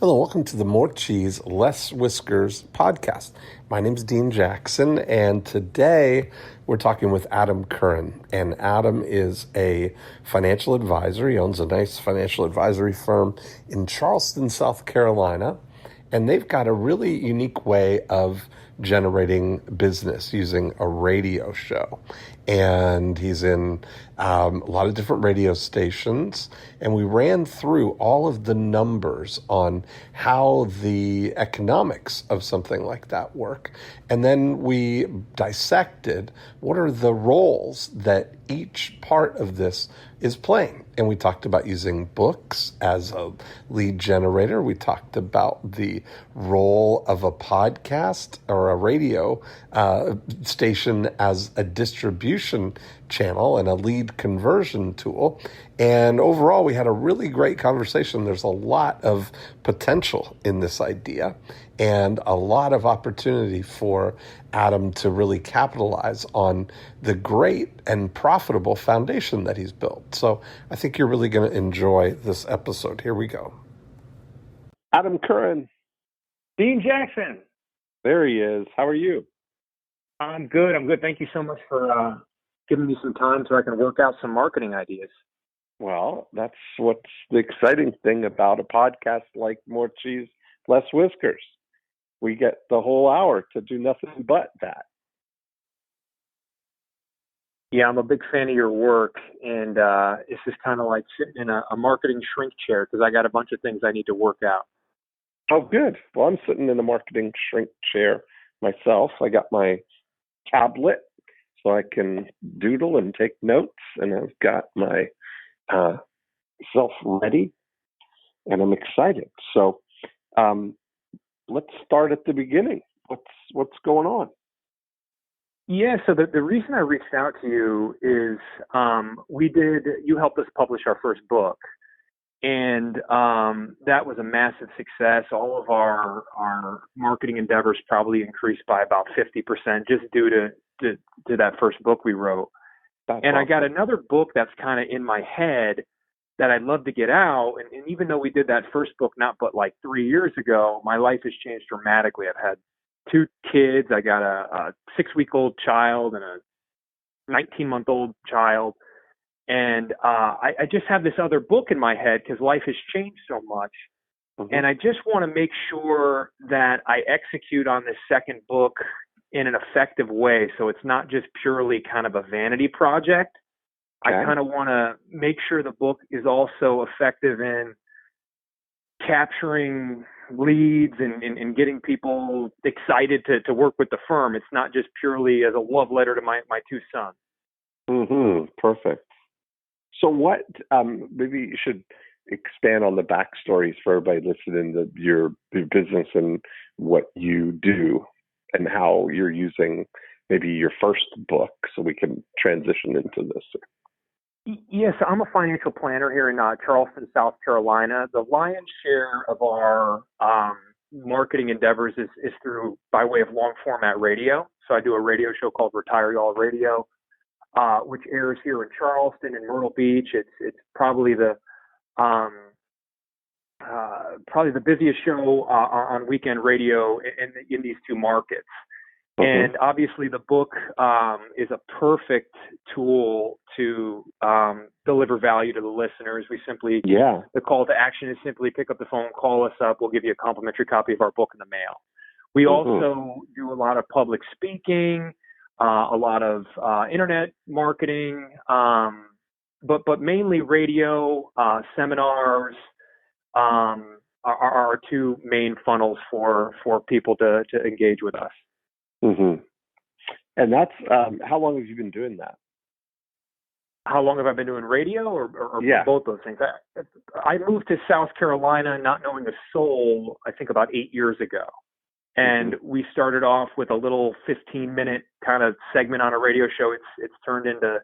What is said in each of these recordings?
Hello, welcome to the More Cheese Less Whiskers podcast. My name is Dean Jackson, and today we're talking with Adam Curran. And Adam is a financial advisor. He owns a nice financial advisory firm in Charleston, South Carolina. And they've got a really unique way of generating business using a radio show. And he's in a lot of different radio stations. And we ran through all of the numbers on how the economics of something like that work. And then we dissected what are the roles that each part of this is playing. And we talked about using books as a lead generator. We talked about the role of a podcast or a radio station as a distribution channel and a lead conversion tool. And overall, we had a really great conversation. There's a lot of potential in this idea and a lot of opportunity for Adam to really capitalize on the great and profitable foundation that he's built. So I think you're really going to enjoy this episode. Here we go. Adam Curran. Dean Jackson. There he is. How are you? I'm good. Thank you so much for giving me some time so I can work out some marketing ideas. Well, that's what's the exciting thing about a podcast like More Cheese, Less Whiskers. We get the whole hour to do nothing but that. Yeah, I'm a big fan of your work, and it's just kind of like sitting in a marketing shrink chair because I got a bunch of things I need to work out. Oh, good. Well, I'm sitting in a marketing shrink chair myself. I got my tablet so I can doodle and take notes, and I've got my self ready, and I'm excited. So let's start at the beginning. What's going on? Yeah, so the reason I reached out to you is you helped us publish our first book, and that was a massive success. All of our marketing endeavors probably increased by about 50% just due to that first book we wrote. That's and awesome. I got another book that's kind of in my head that I'd love to get out. And even though we did that first book not but like 3 years ago, my life has changed dramatically. I've had 2 kids. I got a 6-week-old child and a 19-month-old child. And I just have this other book in my head because life has changed so much. Mm-hmm. And I just want to make sure that I execute on this second book in an effective way. So it's not just purely kind of a vanity project. Okay. I kind of want to make sure the book is also effective in capturing leads and getting people excited to work with the firm. It's not just purely as a love letter to my 2 sons. Mm-hmm. Perfect. So what, maybe you should expand on the backstories for everybody listening to your business and what you do and how you're using maybe your first book so we can transition into this. Yes, I'm a financial planner here in Charleston, South Carolina. The lion's share of our marketing endeavors is through by way of long format radio. So I do a radio show called Retire Y'all Radio, which airs here in Charleston and Myrtle Beach. It's probably the busiest show on weekend radio in these 2 markets. Mm-hmm. And obviously the book is a perfect tool to deliver value to the listeners. The call to action is simply pick up the phone, call us up. We'll give you a complimentary copy of our book in the mail. We Mm-hmm. also do a lot of public speaking, a lot of internet marketing, but mainly radio, seminars, are our 2 main funnels for people to engage with us. Mm-hmm. And that's, how long have you been doing that? How long have I been doing radio or Yeah. both those things? I moved to South Carolina not knowing a soul, I think about 8 years ago. And Mm-hmm. we started off with a little 15-minute kind of segment on a radio show. It's turned into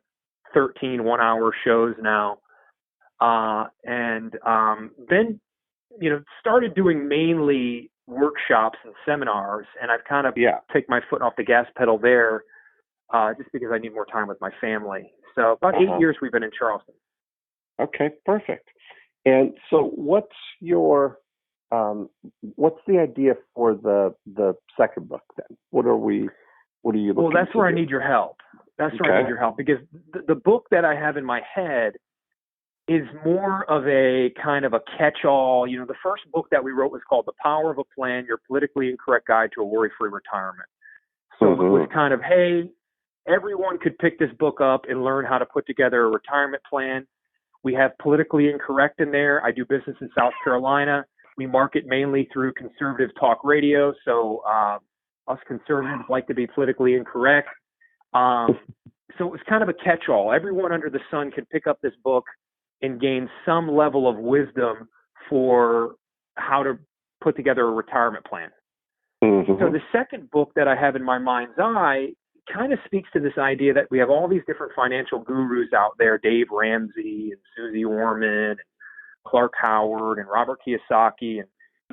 13 one-hour shows now. And then, started doing mainly workshops and seminars, and I've kind of take my foot off the gas pedal there just because I need more time with my family. So about 8 years we've been in Charleston. Okay, perfect. And so what's your what's the idea for the second book then? What are you looking Well, that's where to I do? need your help. That's where I Okay. need your help, because the book that I have in my head is more of a kind of a catch-all. You know, the first book that we wrote was called The Power of a Plan, Your Politically Incorrect Guide to a Worry-Free Retirement. So it was kind of, hey, everyone could pick this book up and learn how to put together a retirement plan. We have politically incorrect in there. I do business in South Carolina. We market mainly through conservative talk radio. So us conservatives like to be politically incorrect. So it was kind of a catch-all. Everyone under the sun could pick up this book and gain some level of wisdom for how to put together a retirement plan. So the second book that I have in my mind's eye kind of speaks to this idea that we have all these different financial gurus out there, Dave Ramsey and Susie Orman and Clark Howard and Robert Kiyosaki,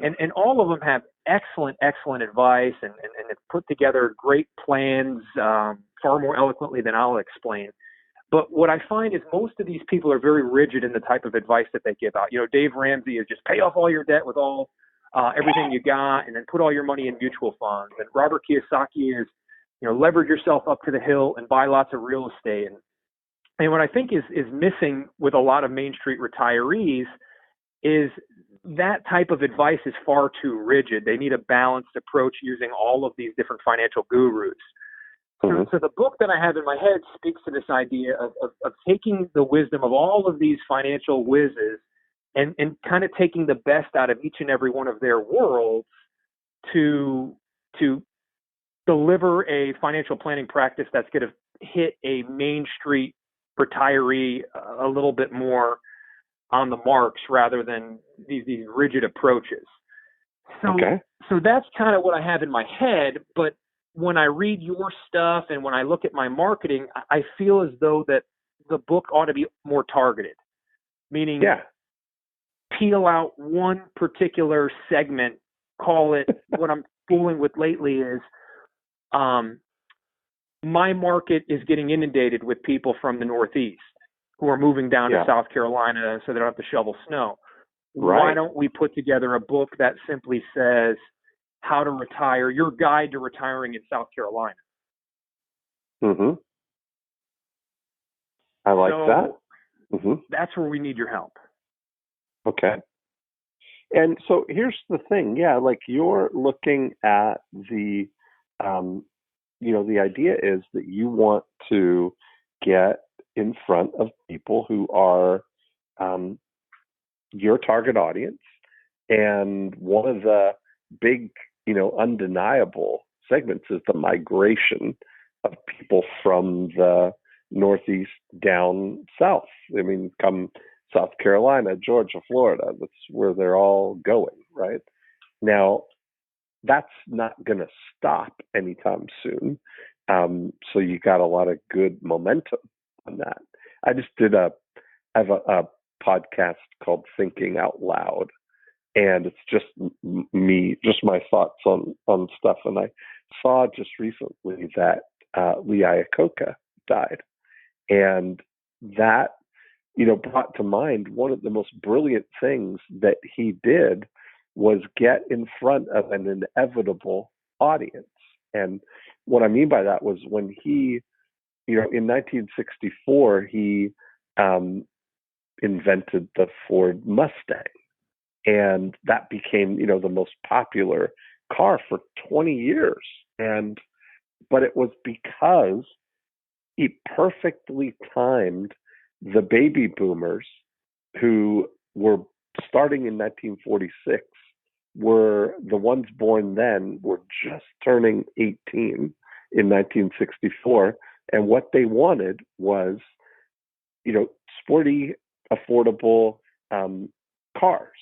and all of them have excellent advice and have put together great plans far more eloquently than I'll explain. But what I find is most of these people are very rigid in the type of advice that they give out. You know, Dave Ramsey is just pay off all your debt with all everything you got and then put all your money in mutual funds. And Robert Kiyosaki is, you know, leverage yourself up to the hill and buy lots of real estate. And what I think is missing with a lot of Main Street retirees is that type of advice is far too rigid. They need a balanced approach using all of these different financial gurus. So the book that I have in my head speaks to this idea of taking the wisdom of all of these financial whizzes and kind of taking the best out of each and every one of their worlds to deliver a financial planning practice that's going to hit a Main Street retiree a little bit more on the marks rather than these rigid approaches. So that's kind of what I have in my head. But when I read your stuff and when I look at my marketing, I feel as though that the book ought to be more targeted, meaning peel out one particular segment, call it what I'm fooling with lately is my market is getting inundated with people from the Northeast who are moving down to South Carolina so they don't have to shovel snow. Right. Why don't we put together a book that simply says how to retire, your guide to retiring in South Carolina? I like that. That's where we need your help. Okay. And so here's the thing. Yeah, like you're looking at the, the idea is that you want to get in front of people who are your target audience. And one of the big, undeniable segments is the migration of people from the Northeast down south. I mean, come South Carolina, Georgia, Florida, that's where they're all going, right? Now, that's not going to stop anytime soon. So you got a lot of good momentum on that. I just I have a podcast called Thinking Out Loud, and it's just me, just my thoughts on stuff. And I saw just recently that Lee Iacocca died, and that brought to mind one of the most brilliant things that he did was get in front of an inevitable audience. And what I mean by that was when he, in 1964, he invented the Ford Mustang. And that became, the most popular car for 20 years. But it was because he perfectly timed the baby boomers who were starting in 1946 were the ones born then were just turning 18 in 1964. And what they wanted was, sporty, affordable cars.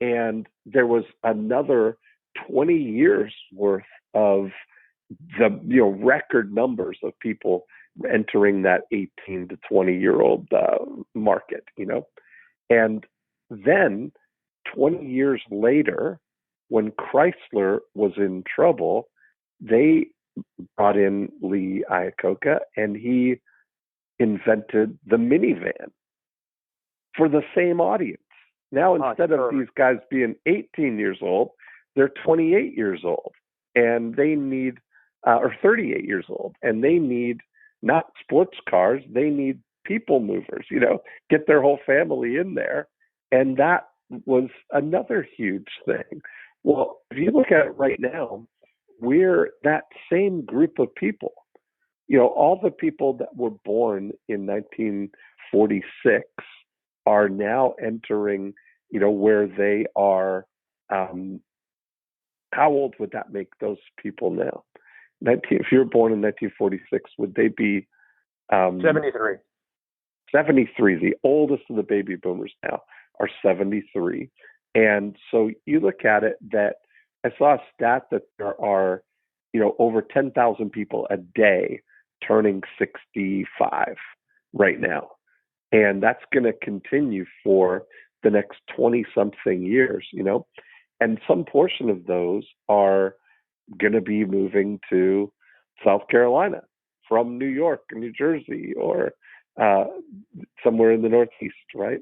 And there was another 20 years worth of the, record numbers of people entering that 18 to 20-year-old market, And then 20 years later, when Chrysler was in trouble, they brought in Lee Iacocca, and he invented the minivan for the same audience. Now, instead of these guys being 18 years old, they're 28 years old, and they need, or 38 years old, and they need not sports cars, they need people movers, get their whole family in there. And that was another huge thing. Well, if you look at it right now, we're that same group of people. All the people that were born in 1946 are now entering, where they are. How old would that make those people now? If you were born in 1946, would they be 73? 73. The oldest of the baby boomers now are 73. And so you look at it that I saw a stat that there are, over 10,000 people a day turning 65 right now. And that's going to continue for the next 20 something years, and some portion of those are going to be moving to South Carolina from New York and New Jersey or somewhere in the Northeast, right?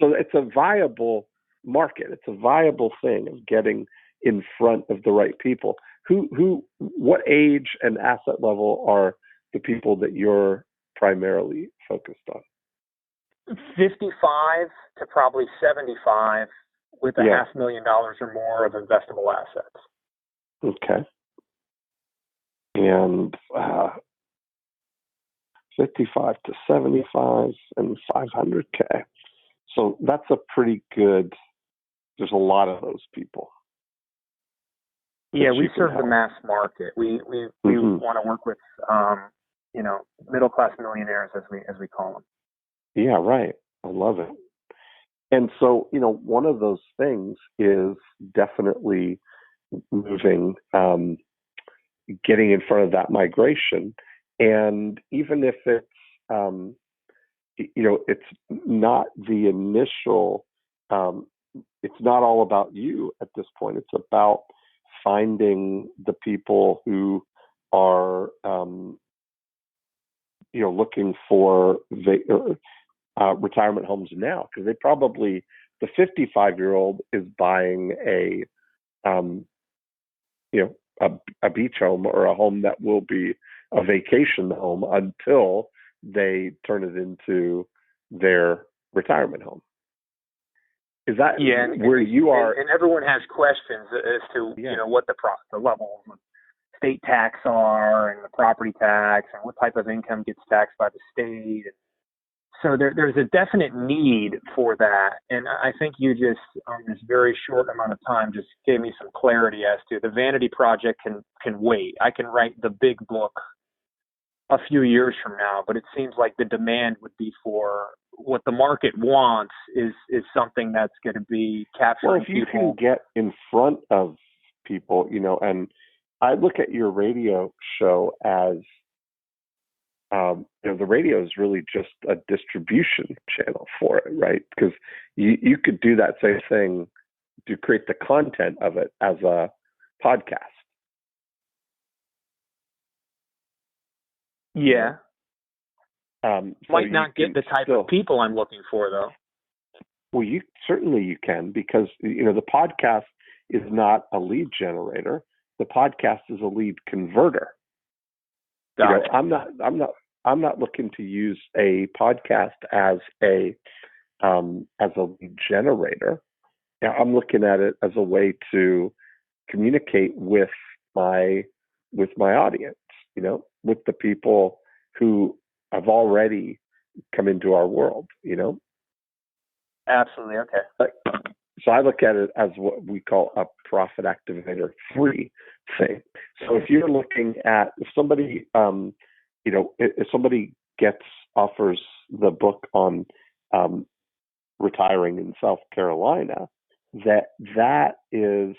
So it's a viable market. It's a viable thing of getting in front of the right people. What age and asset level are the people that you're primarily focused on? 55 to probably 75 with $500,000 or more of investable assets. Okay. And 55 to 75 and 500K. So that's a pretty good, there's a lot of those people. Yeah, we serve the mass market. We want to work with, middle-class millionaires, as we call them. Yeah, right. I love it. And so, one of those things is definitely moving, getting in front of that migration. And even if it's, it's not the initial, it's not all about you at this point. It's about finding the people who are, looking for retirement homes now, because they probably, the 55-year-old is buying a beach home or a home that will be a vacation home until they turn it into their retirement home. Is that where you are? And everyone has questions as to what the level of state tax are and the property tax and what type of income gets taxed by the state. So there's a definite need for that. And I think you just, on this very short amount of time, just gave me some clarity as to the vanity project can wait. I can write the big book a few years from now, but it seems like the demand would be for what the market wants is something that's going to be capturing. Well, if you can get in front of people, and I look at your radio show as, the radio is really just a distribution channel for it, right? Because you could do that same thing to create the content of it as a podcast. Yeah. So might not get the type of people I'm looking for, though. Well, you can, because the podcast is not a lead generator. The podcast is a lead converter. I'm not looking to use a podcast as a lead generator. I'm looking at it as a way to communicate with my audience, with the people who have already come into our world, Absolutely. Okay. So I look at it as what we call a profit activator free thing. So if you're looking at, if somebody, if somebody offers the book on retiring in South Carolina, that is,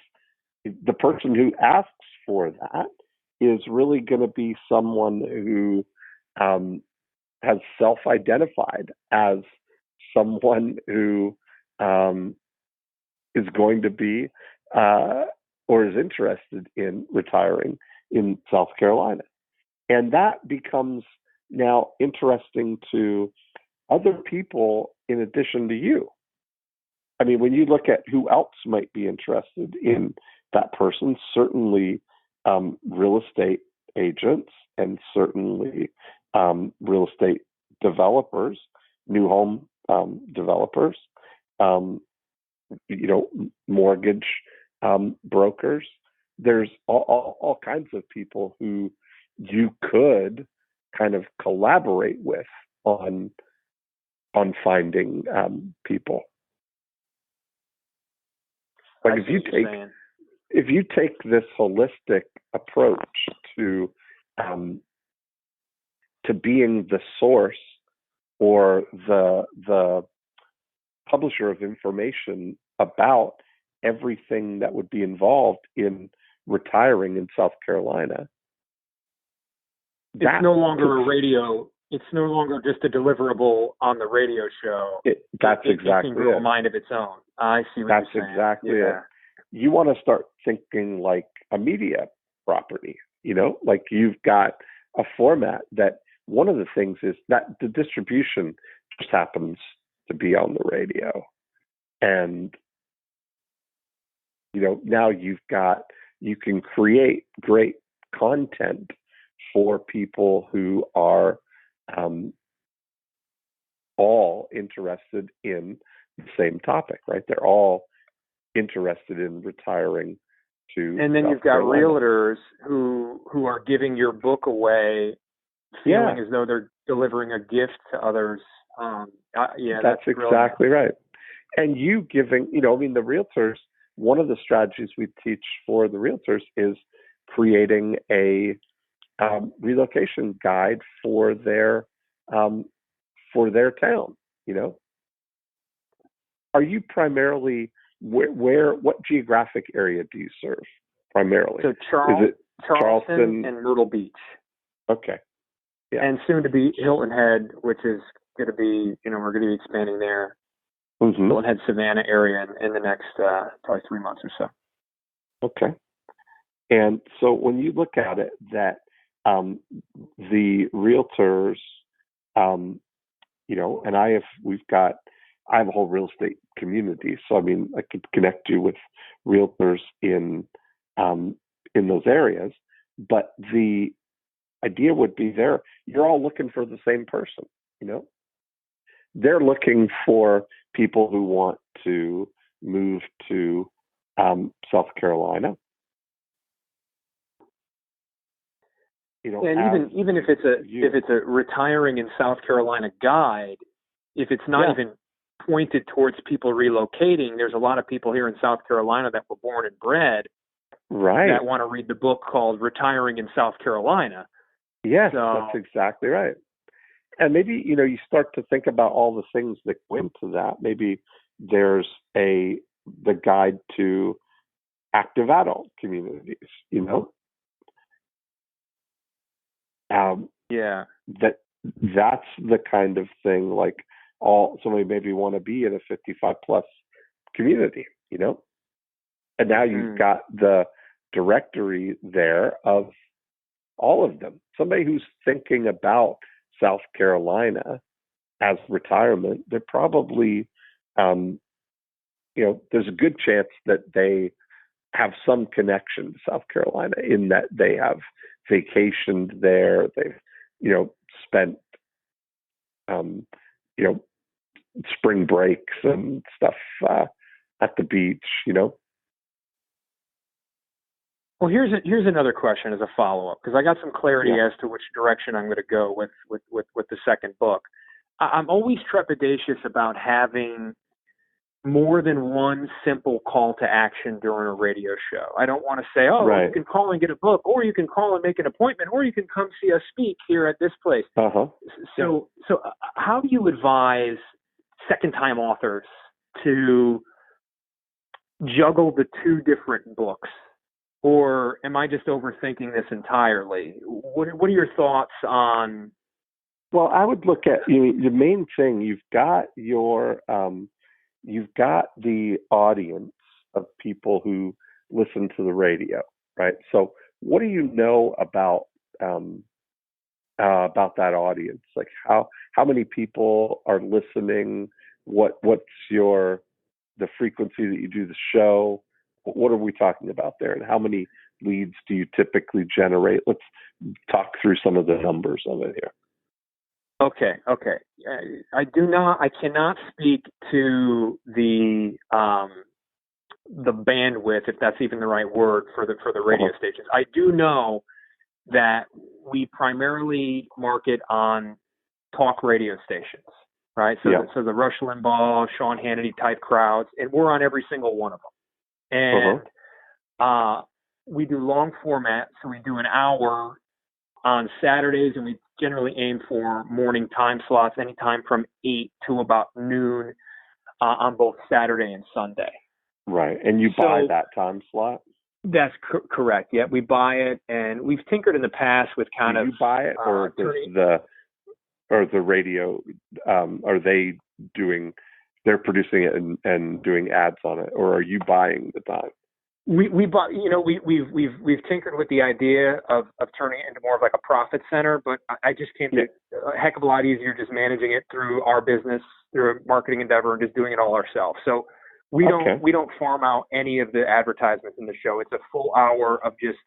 the person who asks for that is really going to be someone who has self-identified as someone who is going to be or is interested in retiring in South Carolina. And that becomes now interesting to other people in addition to you. I mean, when you look at who else might be interested in that person, certainly real estate agents and certainly real estate developers, new home developers, um, mortgage brokers. There's all kinds of people who you could kind of collaborate with on finding people. Like if you take this holistic approach to being the source or the publisher of information about everything that would be involved in retiring in South Carolina. It's no longer a radio. It's no longer just a deliverable on the radio show. That's exactly it. It can grow a mind of its own. I see what that's you're saying. That's exactly it. You want to start thinking like a media property, like you've got a format that one of the things is that the distribution just happens to be on the radio. And, now you can create great content for people who are all interested in the same topic, right? They're all interested in retiring to and then South you've got Carolina. realtors who are giving your book away, feeling as though they're delivering a gift to others. That's exactly right. And you giving, the realtors, one of the strategies we teach for the realtors is creating a relocation guide for their town. Are you primarily what geographic area do you serve primarily? So is it Charleston and Myrtle Beach? Okay. Yeah. And soon to be Hilton Head, which is going to be, we're going to be expanding there. Mm-hmm. Hilton Head, Savannah area in the next probably 3 months or so. Okay. And so when you look at it, that the realtors, and I have a whole real estate community. So I could connect you with realtors in those areas. But the idea would be you're all looking for the same person. They're looking for people who want to move to South Carolina. And even if it's a retiring in South Carolina guide, if it's not even pointed towards people relocating, there's a lot of people here in South Carolina that were born and bred, right, that want to read the book called Retiring in South Carolina. Yes, that's exactly right. And maybe, you start to think about all the things that go into that. Maybe there's the guide to active adult communities, that's the kind of thing, like somebody maybe want to be in a 55 plus community, and now you've got the directory there of all of them. Somebody who's thinking about South Carolina as retirement, they're probably, there's a good chance that they have some connection to South Carolina in that they have vacationed there. They've, spent, spring breaks and stuff at the beach, Well, here's another question as a follow-up, because I got some clarity as to which direction I'm going to go with the second book. I'm always trepidatious about having more than one simple call to action during a radio show. I don't want to say, you can call and get a book, or you can call and make an appointment, or you can come see us speak here at this place. Uh-huh. So how do you advise second-time authors to juggle the two different books? Or am I just overthinking this entirely? What are your thoughts on? Well, I would look at the main thing. You've got the audience of people who listen to the radio, right? So, what do you know about that audience? Like how many people are listening? What's your the frequency that you do the show? What are we talking about there? And how many leads do you typically generate? Let's talk through some of the numbers of it here. Okay. I cannot speak to the bandwidth, if that's even the right word, for the radio stations. I do know that we primarily market on talk radio stations, right? So the Rush Limbaugh, Sean Hannity type crowds, and we're on every single one of them. And we do long format, so we do an hour on Saturdays, and we generally aim for morning time slots, anytime from 8 to about noon on both Saturday and Sunday. Right, and you buy that time slot? That's correct. Yeah, we buy it, and we've tinkered in the past with kind of. Do you buy it, or the radio? Are they doing? They're producing it and doing ads on it, or are you buying the time? We bought. We've tinkered with the idea of turning it into more of like a profit center, but I just came to a heck of a lot easier just managing it through our business, through a marketing endeavor, and just doing it all ourselves. So. We don't farm out any of the advertisements in the show. It's a full hour of just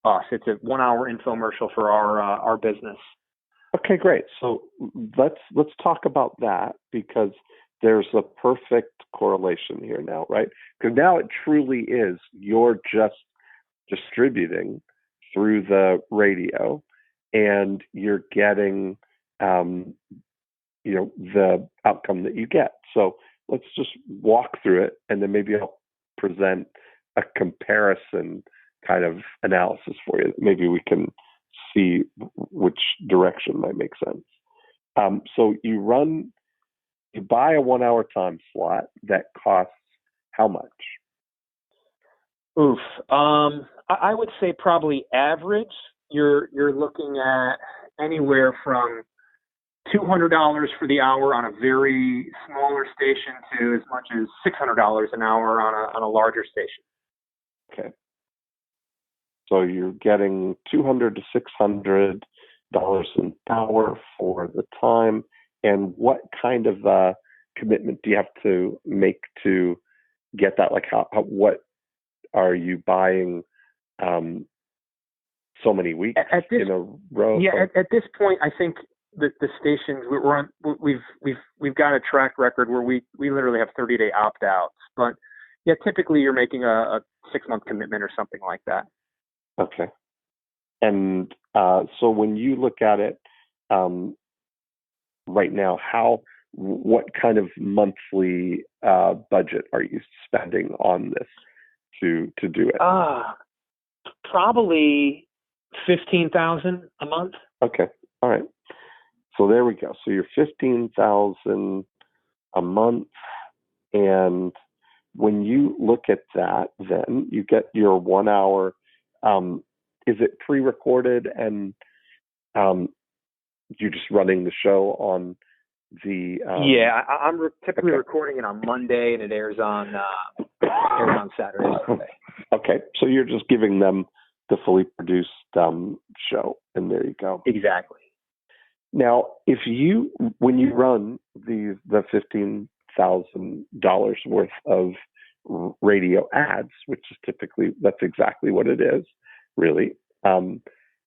us. It's a 1 hour infomercial for our business. Okay, great. So let's talk about that, because there's a perfect correlation here now, right? Because now it truly is, you're just distributing through the radio, and you're getting the outcome that you get. So let's just walk through it, and then maybe I'll present a comparison kind of analysis for you. Maybe we can see which direction might make sense. So you buy a 1 hour time slot that costs how much? I would say probably average. You're looking at anywhere from $200 for the hour on a very smaller station to as much as $600 an hour on a larger station. Okay. So you're getting $200 to $600 an hour for the time. And what kind of commitment do you have to make to get that? Like, what are you buying? So many weeks in a row? Yeah, at this point, I think the stations we've got a track record where we literally have 30-day opt-outs, but yeah, typically you're making a 6-month commitment or something like that. Okay. And so when you look at it right now, what kind of monthly budget are you spending on this to do it? Probably $15,000 a month. Okay. All right. So there we go. So you're $15,000 a month, and when you look at that, then you get your 1 hour. Is it pre-recorded, and you're just running the show on the? I'm typically recording it on Monday, and it airs on Saturday and Sunday. Okay, so you're just giving them the fully produced show, and there you go. Exactly. Now, when you run the $15,000 worth of radio ads, which is that's exactly what it is, really,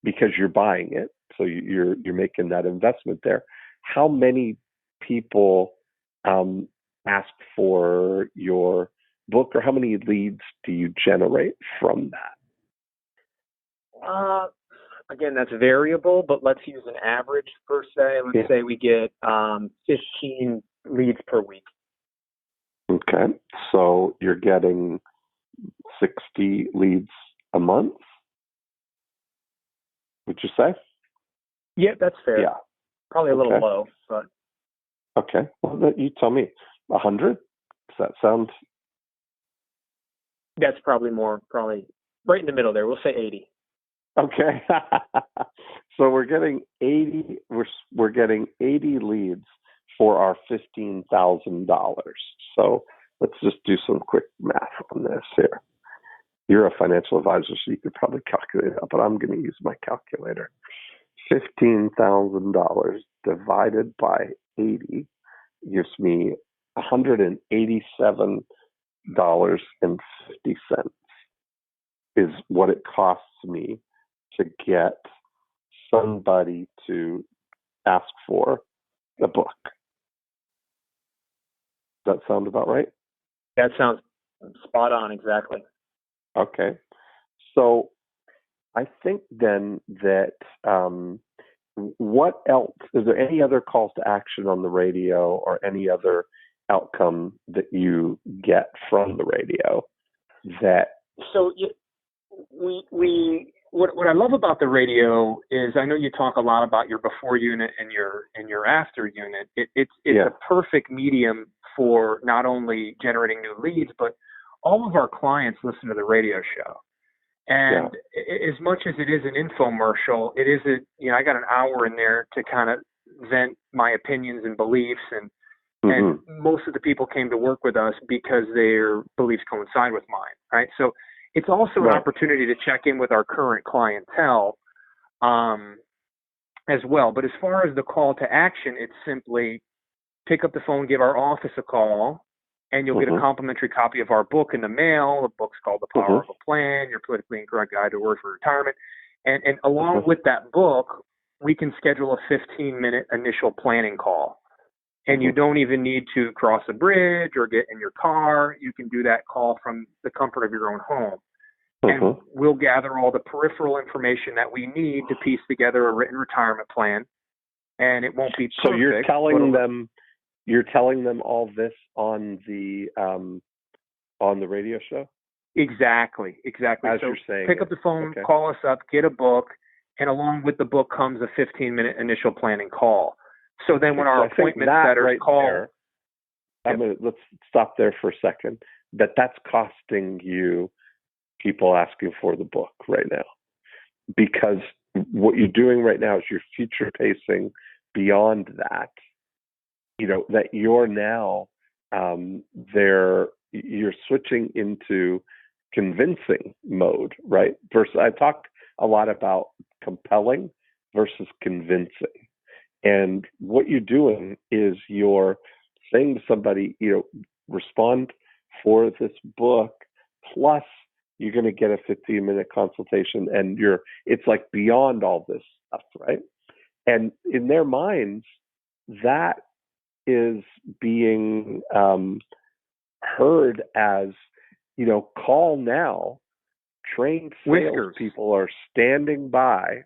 because you're buying it, so you're making that investment there. How many people ask for your book, or how many leads do you generate from that? Again, that's variable, but let's use an average per se. Let's say we get 15 leads per week. Okay, so you're getting 60 leads a month, would you say? Yeah, that's fair. Yeah. Probably a little low, but. Okay, well, you tell me. 100? Does that sound? That's probably right in the middle there. We'll say 80. Okay. So we're getting 80. We're getting 80 leads for our $15,000. So let's just do some quick math on this here. You're a financial advisor, so you could probably calculate it, but I'm going to use my calculator. $15,000 divided by 80 gives me $187.50 is what it costs me to get somebody to ask for the book. Does that sound about right? That sounds spot on, exactly. Okay. So I think then that what else? Is there any other calls to action on the radio or any other outcome that you get from the radio that? So what I love about the radio is I know you talk a lot about your before unit and your after unit. It's a perfect medium for not only generating new leads, but all of our clients listen to the radio show. And as much as it is an infomercial, it is I got an hour in there to kind of vent my opinions and beliefs, and most of the people came to work with us because their beliefs coincide with mine, right? So it's also an opportunity to check in with our current clientele as well. But as far as the call to action, it's simply pick up the phone, give our office a call, and you'll get a complimentary copy of our book in the mail. The book's called The Power of a Plan, Your Politically Incorrect Guide to Work for Retirement. And along with that book, we can schedule a 15-minute initial planning call. And you don't even need to cross a bridge or get in your car. You can do that call from the comfort of your own home. And we'll gather all the peripheral information that we need to piece together a written retirement plan. And it won't be perfect. So you're telling them all this on the radio show? Exactly. As so you're saying, pick up the phone, call us up, get a book, and along with the book comes a 15-minute initial planning call. So then when our appointment setters call... let's stop there for a second. That's costing you people asking for the book right now. Because what you're doing right now is you're future pacing beyond that. That you're now you're switching into convincing mode, right? Versus, I talk a lot about compelling versus convincing. And what you're doing is you're saying to somebody, respond for this book, plus you're going to get a 15-minute consultation, and it's like beyond all this stuff, right? And in their minds, that is being heard as, call now. Trained sales people are standing by,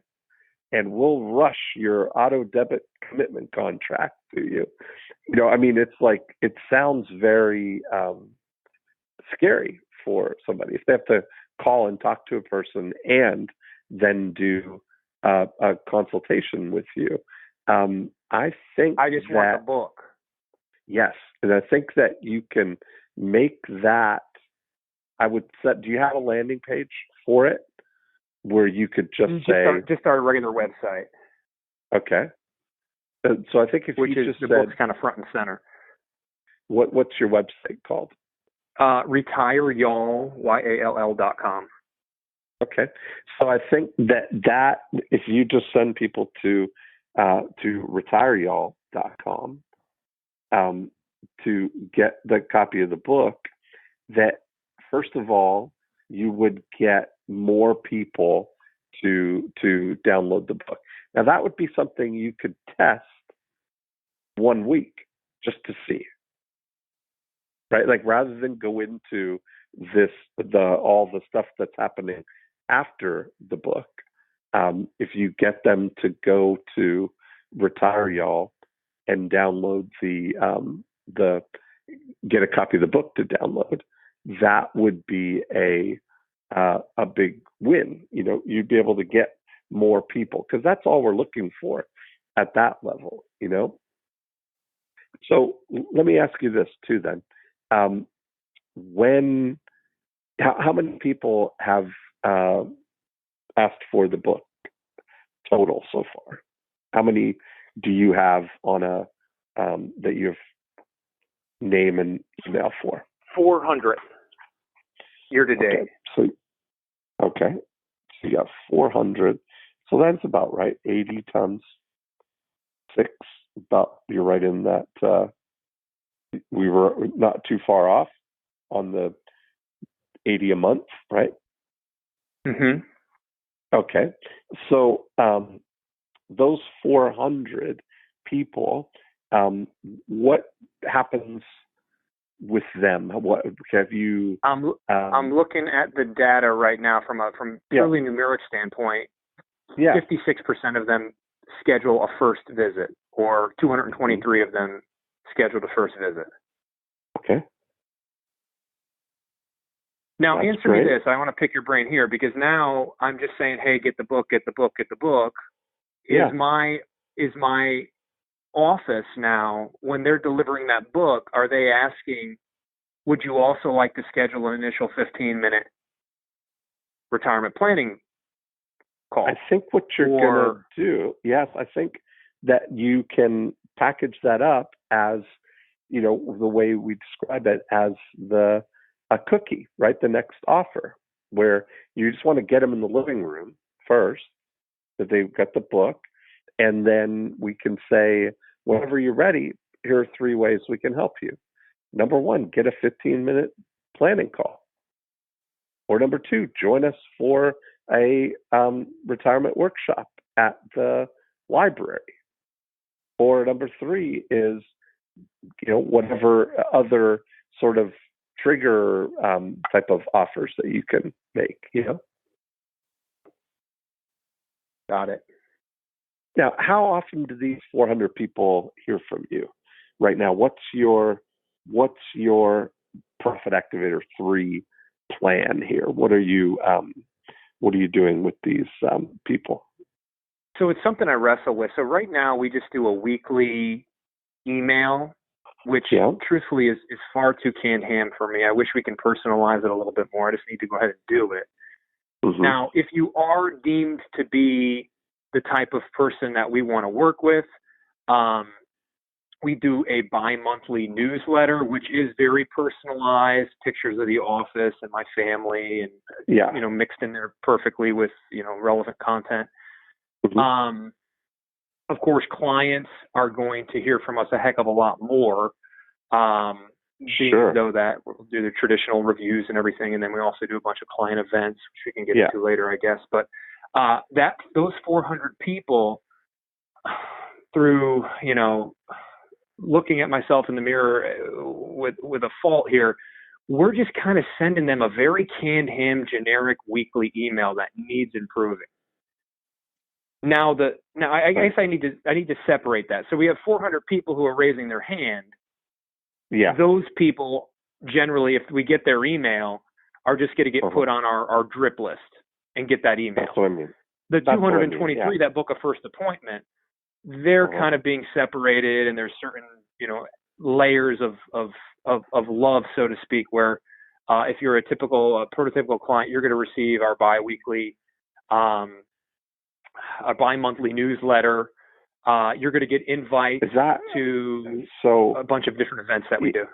and we'll rush your auto debit commitment contract to you. It's like, it sounds very scary for somebody if they have to call and talk to a person and then do a consultation with you. I just want the book. Yes, and I think that you can make that. Do you have a landing page for it where you could just start a regular website? Okay. So I think if Which you is just the said, book's kind of front and center. What's your website called? RetireYall, YALL.com. Okay. So I think that if you just send people to RetireYall.com to get the copy of the book, that first of all, you would get more people to download the book. Now that would be something you could test 1 week just to see. Right? Like, rather than go into all the stuff that's happening after the book, if you get them to go to Retire Y'all and download get a copy of the book to download, that would be a big win. You'd be able to get more people, because that's all we're looking for at that level. So let me ask you this too then. How many people have asked for the book total so far? How many do you have on that you have name and email for? 400 year to date. Okay. So you got 400. So that's about right. 80 times 6. You're right in that we were not too far off on the 80 a month, right? Mm-hmm. Okay. So those 400 people, what happens with them? What have you? I'm looking at the data right now from purely numeric standpoint. 56% of them schedule a first visit, or 223 of them scheduled a first visit. Okay. Now, That's answer great. me this. I want to pick your brain here, because now I'm just saying, hey, get the book, get the book, get the book. Yeah. Is my office now, when they're delivering that book, are they asking, would you also like to schedule an initial 15-minute retirement planning call? I think what you're going to do, yes, I think that you can package that up as, the way we describe it, as a cookie, right? The next offer, where you just want to get them in the living room first, that they've got the book, and then we can say, whenever you're ready, here are 3 ways we can help you. Number 1, get a 15-minute planning call. Or number 2, join us for a retirement workshop at the library. Or number 3 is, whatever other sort of trigger type of offers that you can make, Got it. Now, how often do these 400 people hear from you right now? What's your Profit Activator 3 plan here? What are you doing with these people? So it's something I wrestle with. So right now we just do a weekly email, which truthfully is far too canned ham for me. I wish we can personalize it a little bit more. I just need to go ahead and do it. Mm-hmm. Now, if you are deemed to be the type of person that we want to work with, we do a bi-monthly newsletter, which is very personalized, pictures of the office and my family, and mixed in there perfectly with relevant content. Mm-hmm. Of course, clients are going to hear from us a heck of a lot more, being though that we'll do the traditional reviews and everything, and then we also do a bunch of client events, which we can get into later, I guess. But those 400 people, through looking at myself in the mirror with a fault here, we're just kind of sending them a very canned ham, generic weekly email that needs improving. Now I guess I need to separate that. So we have 400 people who are raising their hand. Yeah. Those people generally, if we get their email, are just going to get put on our drip list and get that email. That's what I mean. The 223 that book a first appointment, they're kind of being separated, and there's certain layers of love, so to speak, where if you're a prototypical client, you're going to receive our bi-weekly, a bi-monthly newsletter. You're going to get invites to a bunch of different events that we do.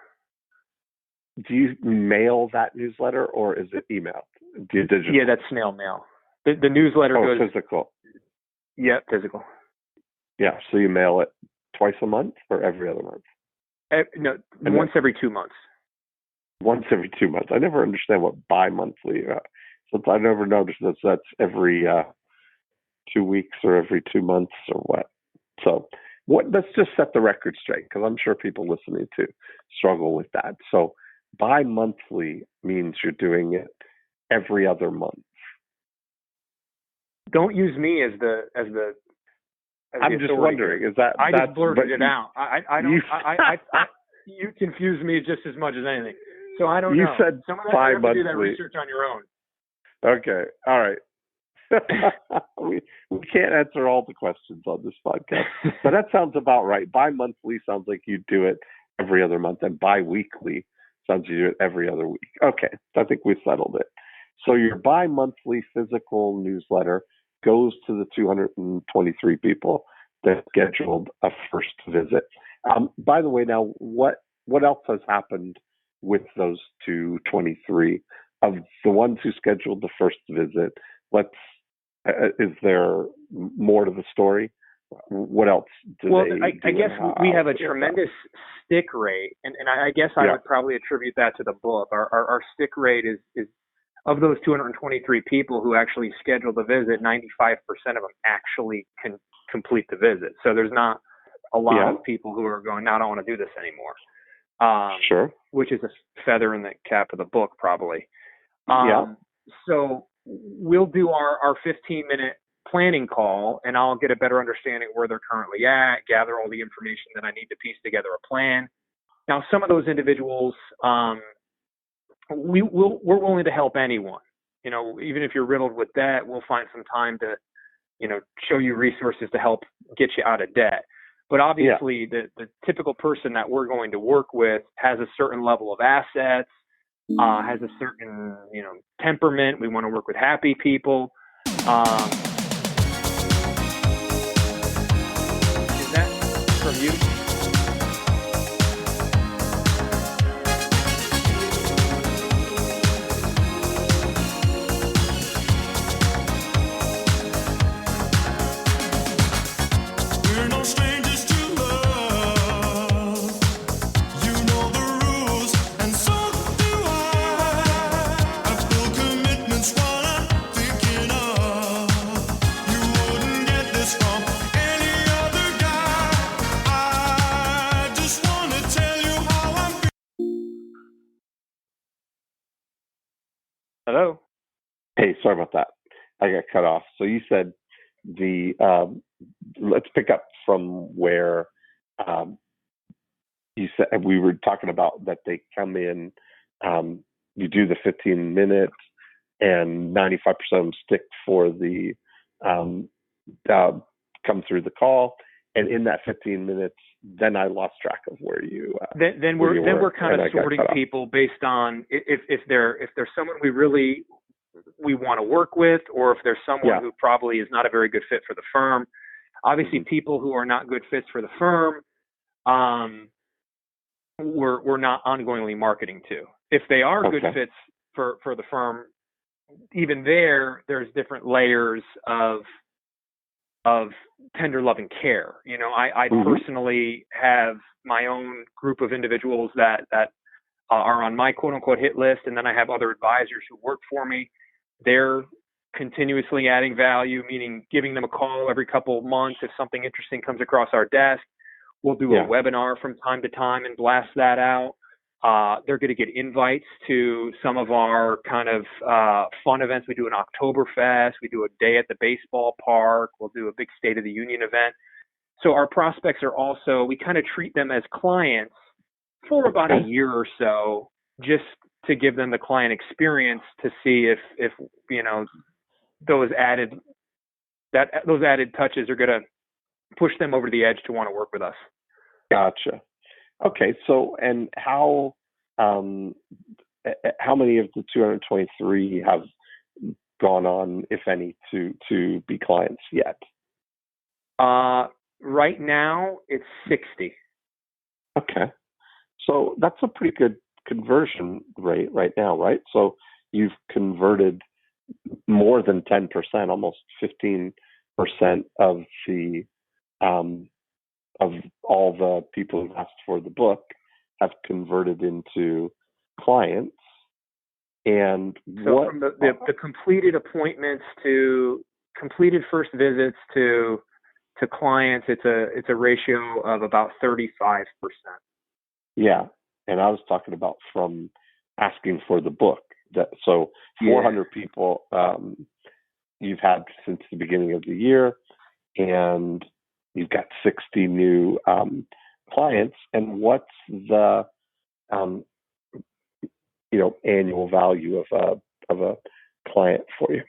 Do you mail that newsletter, or is it email? Yeah, that's snail mail. The newsletter goes physical. Yeah, physical. Yeah, so you mail it twice a month or every other month? Once every 2 months. Once every 2 months. I never understand what bi-monthly. So I never noticed that's every 2 weeks or every 2 months or what. So let's just set the record straight, because I'm sure people listening to struggle with that. So bi-monthly means you're doing it every other month. Don't use me as the I'm just wondering, is that I just blurted it out. I don't. You confuse me just as much as anything. So I don't know. You said bi-monthly. You have to do that research on your own. Okay. All right. we can't answer all the questions on this podcast, but that sounds about right. Bi-monthly sounds like you do it every other month, and bi-weekly sounds like you do it every other week. Okay. I think we settled it. So your bi-monthly physical newsletter goes to the 223 people that scheduled a first visit. By the way, now what else has happened with those 223 of the ones who scheduled the first visit? Is there more to the story what else do Well, they I do guess and we how have a to tremendous stick rate, and I guess I Yeah. would probably attribute that to the book. Our stick rate is of those 223 people who actually schedule the visit, 95% of them actually can complete the visit. So there's not a lot of people who are going, no, I don't want to do this anymore. Sure. Which is a feather in the cap of the book, probably. Yeah. So we'll do our 15-minute planning call, and I'll get a better understanding where they're currently at, gather all the information that I need to piece together a plan. Now, some of those individuals, we're willing to help anyone. You know, even if you're riddled with debt, we'll find some time to, you know, show you resources to help get you out of debt. But obviously, the typical person that we're going to work with has a certain level of assets, has a certain, you know, temperament. We want to work with happy people. Is that from you? We're no strangers to love. You know the rules, and so do I. I feel commitment's what I'm thinking of. You wouldn't get this from any other guy. I just want to tell you how I'm feeling. Hello? Hey, sorry about that. I got cut off. So you said let's pick up from where you said we were talking about that they come in, you do the 15 minutes, and 95% of them stick for the come through the call, and in that 15 minutes, then I lost track of where you. Then we're kind of sorting people based on if they're someone we want to work with, or if there's someone who probably is not a very good fit for the firm. Obviously, people who are not good fits for the firm, we're not ongoingly marketing to. If they are good fits for the firm, even there's different layers of tender love and care. You know, I personally have my own group of individuals that are on my quote unquote hit list, and then I have other advisors who work for me. They're continuously adding value, meaning giving them a call every couple of months if something interesting comes across our desk. We'll do a webinar from time to time and blast that out. They're going to get invites to some of our kind of fun events. We do an Oktoberfest. We do a day at the baseball park. We'll do a big State of the Union event. So our prospects are also, we kind of treat them as clients for about a year or so, just to give them the client experience to see if you know, those added touches are going to push them over the edge to want to work with us. Gotcha. Okay. So, and how many of the 223 have gone on, if any, to be clients yet? Right now it's 60. Okay. So that's a pretty good conversion rate right now, right? So you've converted more than 10%, almost 15% of the of all the people who've asked for the book have converted into clients. And so from the completed appointments to completed first visits to clients, it's a ratio of about 35%. Yeah, and I was talking about from asking for the book. So 400 people you've had since the beginning of the year, and you've got 60 new clients. And what's the annual value of a client for you?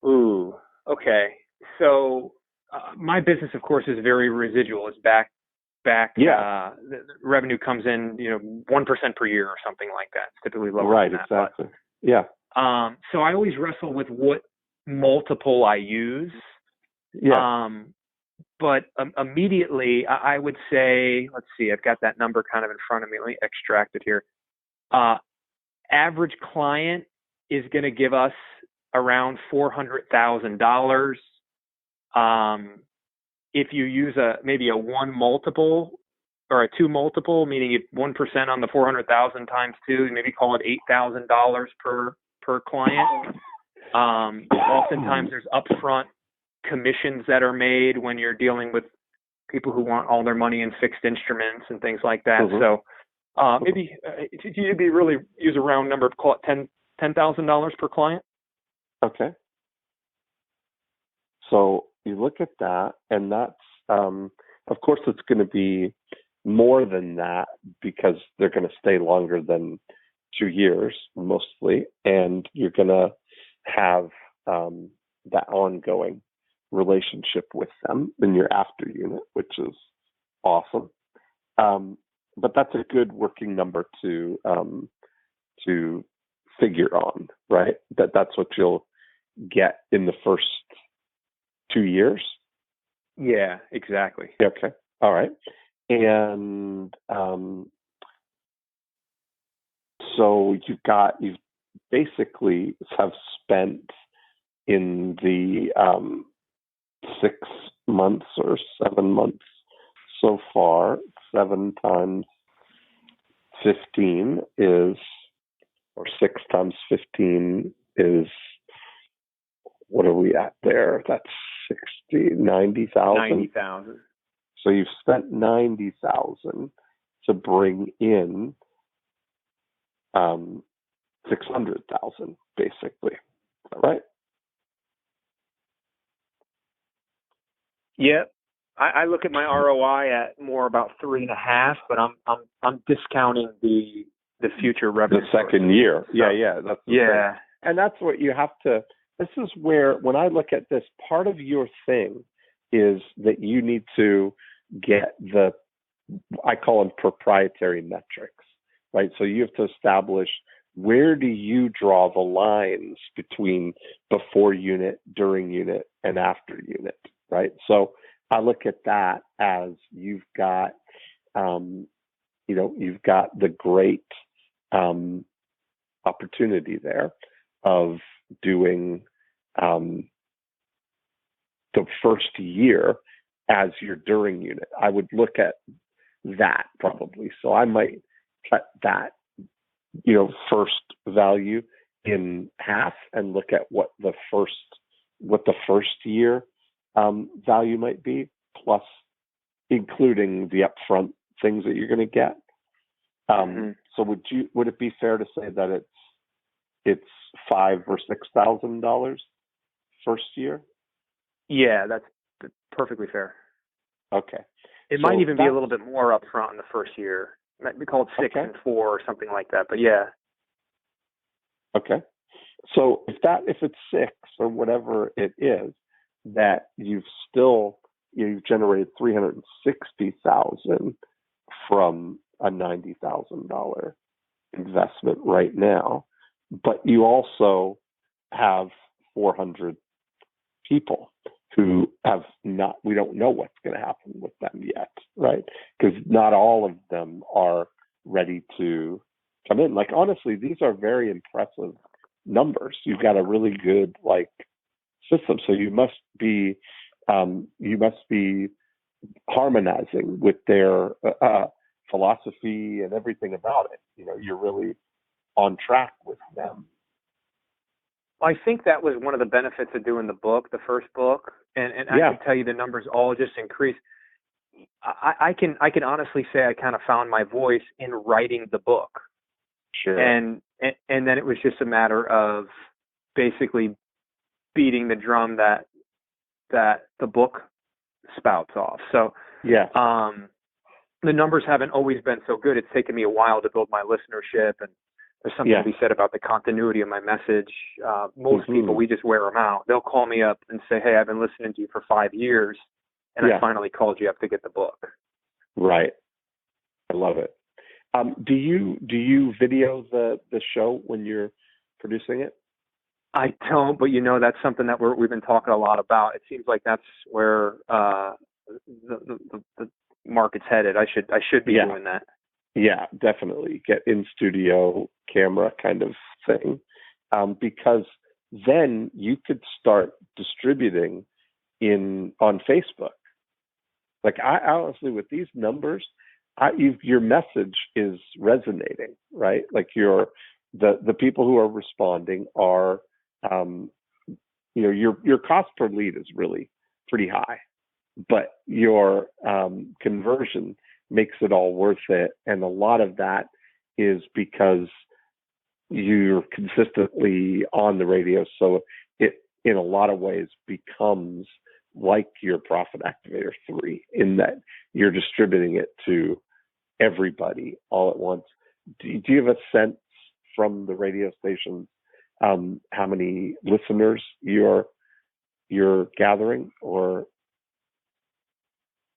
Ooh, okay. So my business, of course, is very residual. It's back. The revenue comes in, 1% per year or something like that. It's typically lower than that. Right, exactly. So I always wrestle with what multiple I use. But immediately I would say, let's see, I've got that number kind of in front of me. Let me extract it here. Average client is going to give us around $400,000. If you use maybe a 1 multiple or a 2 multiple, meaning 1% on the 400,000 times 2, maybe call it $8,000 per client. Oftentimes there's upfront commissions that are made when you're dealing with people who want all their money in fixed instruments and things like that. Mm-hmm. So maybe you'd be really use a round number, call it $10,000 per client. Okay. So you look at that, and that's, of course, it's going to be more than that because they're going to stay longer than 2 years mostly, and you're going to have that ongoing relationship with them in your after unit, which is awesome. But that's a good working number to figure on, right? That's what you'll get in the first 2 years. Yeah, exactly. Okay. All right. And so you basically have spent in the 6 months or 7 months so far. 7 times 15 is, or 6 times 15 is, what are we at there? That's 90,000. 90,000. So you've spent 90,000 to bring in 600,000, basically. All right. Yep. I look at my ROI at more about 3.5, but I'm discounting the future revenue. The second year. So, Yeah. That's yeah. And that's what you have to. This is where, when I look at this, part of your thing is that you need to get I call them proprietary metrics, right? So you have to establish, where do you draw the lines between before unit, during unit, and after unit, right? So I look at that as you've got the great opportunity there of doing the first year as your during unit. I would look at that probably. So I might cut that, first value in half and look at what the first year value might be, plus including the upfront things that you're going to get. So would it be fair to say that it's $5,000 or $6,000 first year? Yeah, that's perfectly fair. Okay. It might even be a little bit more upfront in the first year. It might be called 6 and 4 or something like that. But yeah. Okay. So if it's 6 or whatever it is, that you've generated $360,000 from a $90,000 investment right now, but you also have 400 people who we don't know what's going to happen with them yet, right? Because not all of them are ready to come in. Like, honestly, these are very impressive numbers. You've got a really good system. So you must be harmonizing with their philosophy and everything about it. You're really on track with them. I think that was one of the benefits of doing the first book, and I can tell you the numbers all just increased. I can honestly say I kind of found my voice in writing the book. Sure. And then it was just a matter of basically beating the drum that the book spouts off. So the numbers haven't always been so good. It's taken me a while to build my listenership, and there's something to be said about the continuity of my message. Most people, we just wear them out. They'll call me up and say, "Hey, I've been listening to you for 5 years, and I finally called you up to get the book." Right. I love it. Do you video the show when you're producing it? I don't, but that's something that we've been talking a lot about. It seems like that's where the market's headed. I should be doing that. Yeah, definitely. Get in studio camera kind of thing, because then you could start distributing on Facebook. Like I honestly, with these numbers, your message is resonating, right? Like the people who are responding are, your cost per lead is really pretty high, but your conversion makes it all worth it. And a lot of that is because you're consistently on the radio. So it, in a lot of ways, becomes like your Profit Activator 3 in that you're distributing it to everybody all at once. Do you have a sense from the radio stations how many listeners you're gathering? Or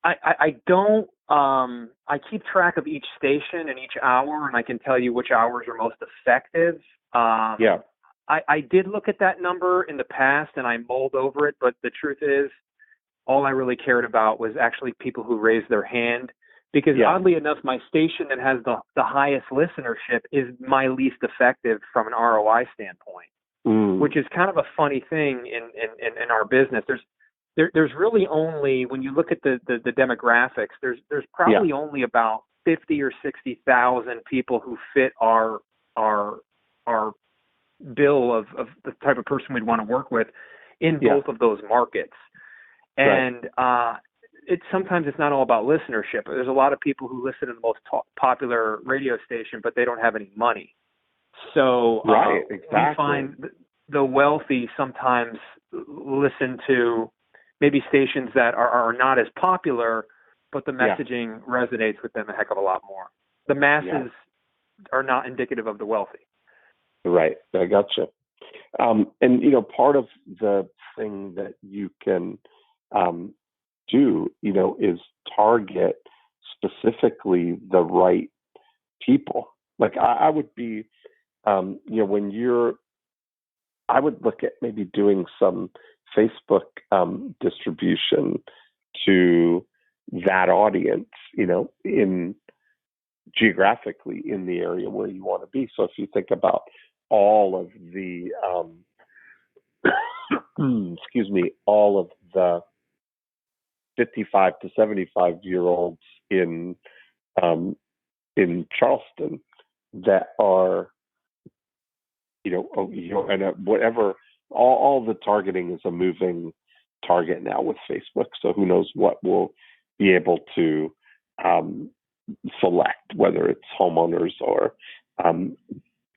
I don't. I keep track of each station and each hour, and I can tell you which hours are most effective. Yeah. I did look at that number in the past, and I mulled over it, but the truth is, all I really cared about was actually people who raised their hand, because oddly enough, my station that has the highest listenership is my least effective from an ROI standpoint, which is kind of a funny thing in our business. There's really only, when you look at the demographics, there's probably only about 50 or 60,000 people who fit our bill of the type of person we'd want to work with in both of those markets. And sometimes it's not all about listenership. There's a lot of people who listen to the most popular radio station, but they don't have any money. So we find the wealthy sometimes listen to maybe stations that are not as popular, but the messaging resonates with them a heck of a lot more. The masses are not indicative of the wealthy. Right. I gotcha. And, part of the thing that you can do, is target specifically the right people. Like I would be, I would look at maybe doing some Facebook distribution to that audience, in geographically in the area where you want to be. So if you think about all of the, all of the 55 to 75-year-olds in Charleston that are, and whatever, all the targeting is a moving target now with Facebook. So who knows what we'll be able to select, whether it's homeowners or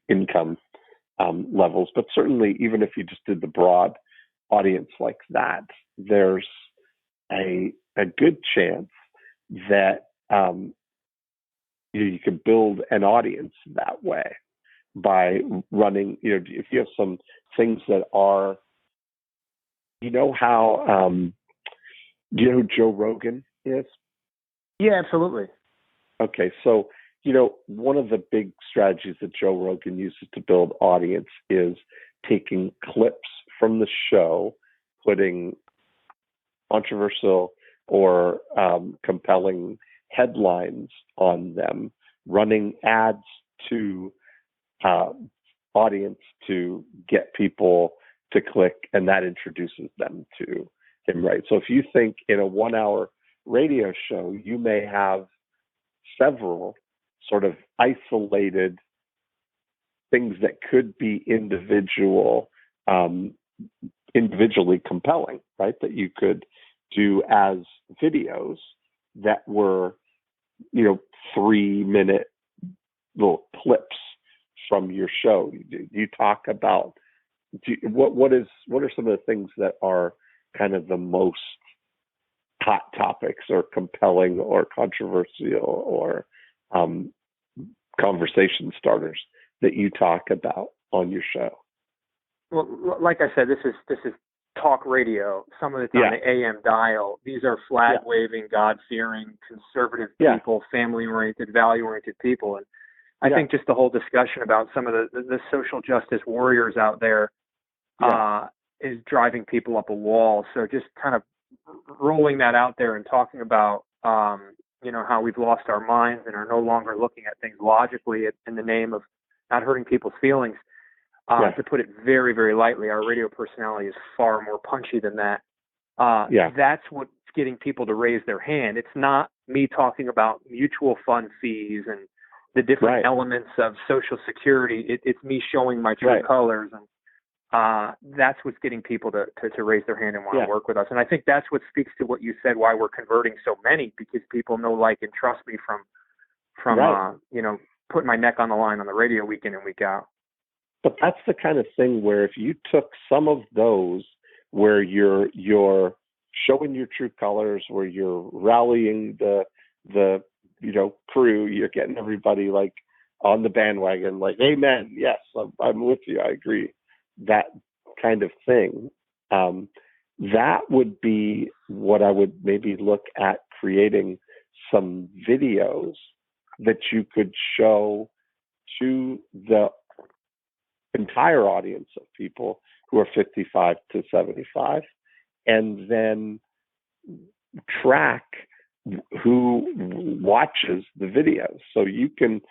income levels. But certainly, even if you just did the broad audience like that, there's a good chance that you could build an audience that way by running, if you have some things that are, how, who Joe Rogan is? Yeah, absolutely. Okay. So, one of the big strategies that Joe Rogan uses to build audience is taking clips from the show, putting controversial or compelling headlines on them, running ads to audience to get people to click, and that introduces them to him, right? So if you think in a 1-hour radio show, you may have several sort of isolated things that could be individually compelling, right? That you could do as videos that were, 3-minute little clips from your show. You talk about what are some of the things that are kind of the most hot topics or compelling or controversial or conversation starters that you talk about on your show? Well, like I said, this is talk radio. Some of it's on the AM dial. These are flag-waving, God-fearing, conservative people, family-oriented, value-oriented people. And I think just the whole discussion about some of the social justice warriors out there is driving people up a wall. So just kind of rolling that out there and talking about, how we've lost our minds and are no longer looking at things logically in the name of not hurting people's feelings. To put it very, very lightly, our radio personality is far more punchy than that. That's what's getting people to raise their hand. It's not me talking about mutual fund fees and the different elements of Social Security. It's me showing my true colors, and that's what's getting people to raise their hand and want to work with us. And I think that's what speaks to what you said, why we're converting so many, because people know, like, and trust me from putting my neck on the line on the radio week in and week out. But that's the kind of thing where if you took some of those where you're showing your true colors, where you're rallying the crew, you're getting everybody like on the bandwagon, like, amen, yes, I'm with you, I agree, that kind of thing. That would be what I would maybe look at, creating some videos that you could show to the entire audience of people who are 55 to 75, and then track who watches the videos. So you can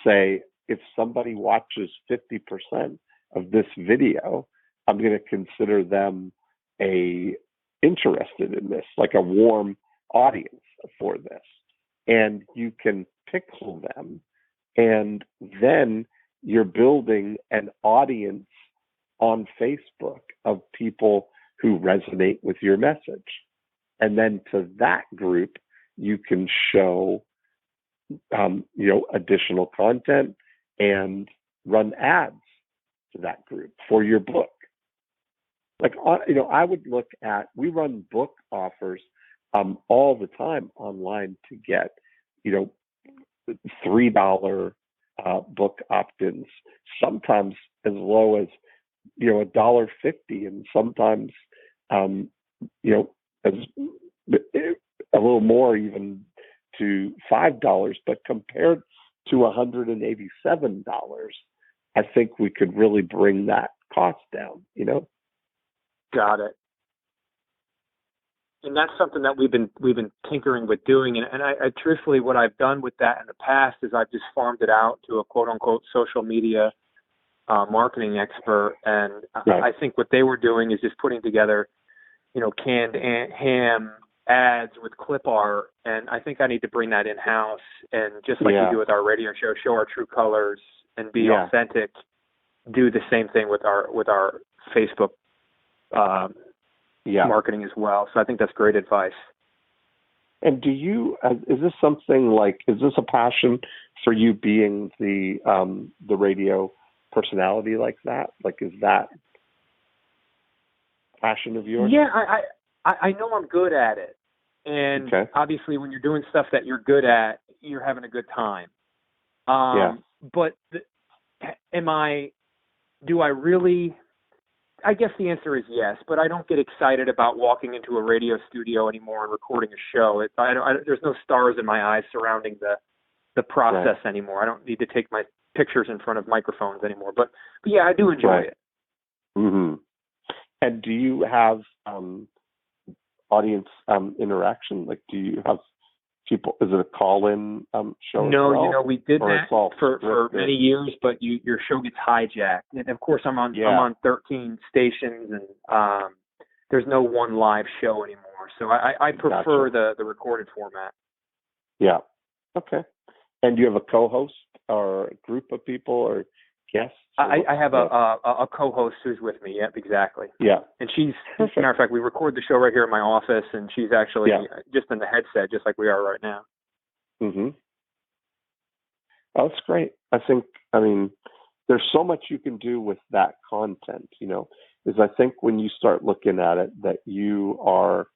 say, if somebody watches 50% of this video, I'm going to consider them interested in this, like a warm audience for this. And you can pixel them, and then you're building an audience on Facebook of people who resonate with your message. And then to that group, you can show, additional content and run ads to that group for your book. Like, I would look at, we run book offers all the time online to get, $3 book opt-ins, sometimes as low as, $1.50, and sometimes, as a little more, even to $5. But compared to $187, I think we could really bring that cost down, Got it. And that's something that we've been tinkering with doing. And I truthfully, what I've done with that in the past is I've just farmed it out to a quote unquote social media marketing expert. And I think what they were doing is just putting together, canned ham ads with clip art. And I think I need to bring that in house, and just like we do with our radio show our true colors and be authentic. Do the same thing with our Facebook marketing as well. So I think that's great advice. And do you, is this something like, is this a passion for you, being the radio personality like that? Like, is that a passion of yours? Yeah, I know I'm good at it. And obviously when you're doing stuff that you're good at, you're having a good time. But do I really, I guess the answer is yes, but I don't get excited about walking into a radio studio anymore and recording a show. There's no stars in my eyes surrounding the process anymore. I don't need to take my pictures in front of microphones anymore. But yeah, I do enjoy it. Mm-hmm. And do you have audience interaction? Like, do you have people? Is it a call-in show? No, we did that for many years, but your show gets hijacked. And of course, I'm on 13 stations, and there's no one live show anymore. So I prefer the recorded format. Yeah. Okay. And do you have a co-host or a group of people or guests? I have a co-host who's with me. Yep, exactly. Yeah. And she's, as a matter of fact, we record the show right here in my office, and she's actually just in the headset, just like we are right now. Mm-hmm. Oh, that's great. There's so much you can do with that content, is I think when you start looking at it, that you are,